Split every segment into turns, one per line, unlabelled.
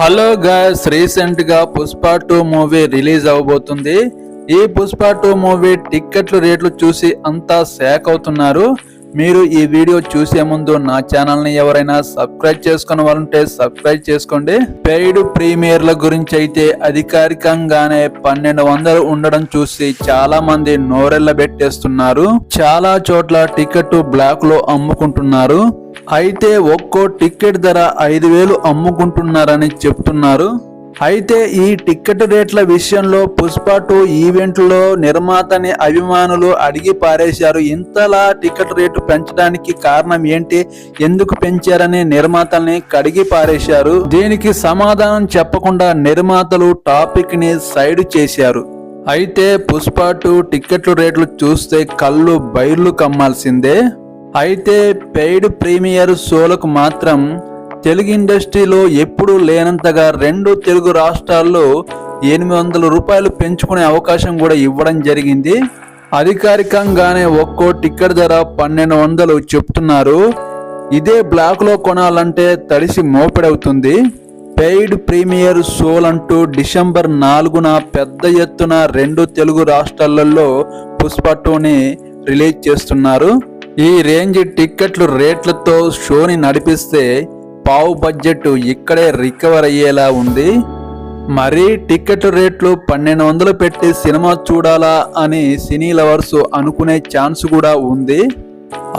Hello guys, recent గా Pushpa 2 movie release అవబోతుంది. ఈ పుష్ప 2 మూవీ టిక్కెట్లు రేట్లు చూసి అంతా షాక్ అవుతున్నారు. మీరు ఈ వీడియో చూసే ముందు నా ఛానల్ ని ఎవరైనా సబ్స్క్రైబ్ చేసుకున్న వాళ్ళుంటే సబ్స్క్రైబ్ చేసుకోండి. పెయిడ్ ప్రీమియర్ల గురించి అయితే అధికారికంగానే 1200 ఉండడం చూసి చాలా మంది నోరెళ్ళ పెట్టేస్తున్నారు. చాలా చోట్ల టికెట్ బ్లాక్ లో అమ్ముకుంటున్నారు. అయితే ఒక్కో టికెట్ ధర 5000 అమ్ముకుంటున్నారని చెప్తున్నారు. అయితే ఈ టికెట్ రేట్ల విషయంలో పుష్ప 2 ఈవెంట్లో నిర్మాతని అభిమానులు అడిగి పారేశారు. ఇంతలా టికెట్ రేటు పెంచడానికి కారణం ఏంటి, ఎందుకు పెంచారని నిర్మాతల్ని కడిగి పారేశారు. దీనికి సమాధానం చెప్పకుండా నిర్మాతలు టాపిక్ ని సైడ్ చేశారు. అయితే పుష్ప 2 టికెట్ల రేట్లు చూస్తే కళ్ళు బైర్లు కమ్మాల్సిందే. అయితే పెయిడ్ ప్రీమియర్ షోలకు మాత్రం తెలుగు ఇండస్ట్రీలో ఎప్పుడూ లేనంతగా 2 తెలుగు రాష్ట్రాల్లో 800 రూపాయలు పెంచుకునే అవకాశం కూడా ఇవ్వడం జరిగింది. అధికారికంగానే ఒక్కో టికెట్ ధర 1200 చెప్తున్నారు. ఇదే బ్లాక్లో కొనాలంటే తడిసి మోపెడవుతుంది. పెయిడ్ ప్రీమియర్ షోలంటూ డిసెంబర్ 4న పెద్ద ఎత్తున 2 తెలుగు రాష్ట్రాలలో పుష్ప 2ని రిలీజ్ చేస్తున్నారు. ఈ రేంజ్ టిక్కెట్లు రేట్లతో షోని నడిపిస్తే పావు బడ్జెట్ ఇక్కడే రికవర్ అయ్యేలా ఉంది. మరీ టికెట్ రేట్లు 1200 పెట్టి సినిమా చూడాలా అని సినీ లవర్స్ అనుకునే ఛాన్స్ కూడా ఉంది.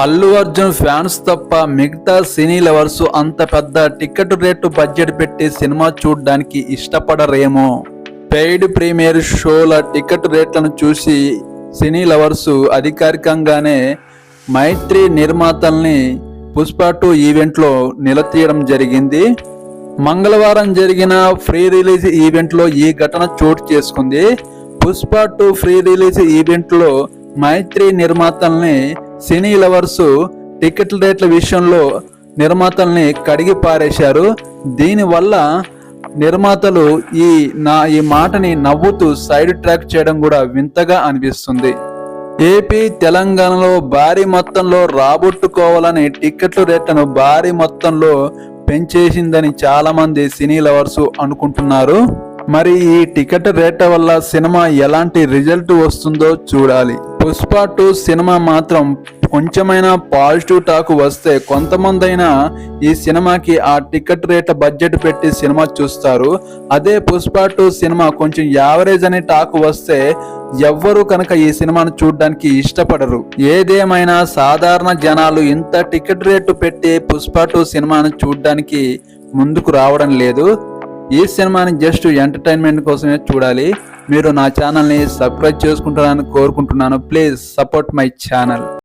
అల్లు అర్జున్ ఫ్యాన్స్ తప్ప మిగతా సినీ లవర్స్ అంత పెద్ద టికెట్ రేటు బడ్జెట్ పెట్టి సినిమా చూడడానికి ఇష్టపడరేమో. పెయిడ్ ప్రీమియర్ షోల టికెట్ రేట్లను చూసి సినీ లవర్స్ అధికారికంగానే మైత్రి నిర్మాతల్ని పుష్ప 2 ఈవెంట్లో నిలదీయడం జరిగింది. మంగళవారం జరిగిన ఫ్రీ రిలీజ్ ఈవెంట్లో ఈ ఘటన చోటు చేసుకుంది. పుష్ప 2 ఫ్రీ రిలీజ్ ఈవెంట్లో మైత్రి నిర్మాతల్ని సినీ లవర్స్ టికెట్ల రేట్ల విషయంలో నిర్మాతల్ని కడిగి పారేశారు. దీనివల్ల నిర్మాతలు ఈ మాటని నవ్వుతూ సైడ్ ట్రాక్ చేయడం కూడా వింతగా అనిపిస్తుంది. ఏపీ తెలంగాణలో భారీ మొత్తంలో రాబట్టుకోవాలని టికెట్ల రేట్లను భారీ మొత్తంలో పెంచేసిందని చాలా మంది సినీ లవర్స్ అనుకుంటున్నారు. మరి ఈ టికెట్ రేట్ల వల్ల సినిమా ఎలాంటి రిజల్ట్ వస్తుందో చూడాలి. పుష్ప 2 సినిమా మాత్రం కొంచెమైనా పాజిటివ్ టాక్ వస్తే కొంతమంది అయినా ఈ సినిమాకి ఆ టికెట్ రేట్ బడ్జెట్ పెట్టి సినిమా చూస్తారు. అదే పుష్ప 2 సినిమా కొంచెం యావరేజ్ అనే టాక్ వస్తే ఎవ్వరూ కనుక ఈ సినిమాను చూడడానికి ఇష్టపడరు. ఏదేమైనా సాధారణ జనాలు ఇంత టికెట్ రేటు పెట్టి పుష్ప 2 సినిమాను చూడడానికి ముందుకు రావడం లేదు. ఈ సినిమాని జస్ట్ ఎంటర్టైన్మెంట్ కోసమే చూడాలి. మీరు నా ఛానల్ని సబ్స్క్రైబ్ చేసుకుంటారని కోరుకుంటున్నాను. Please support my channel.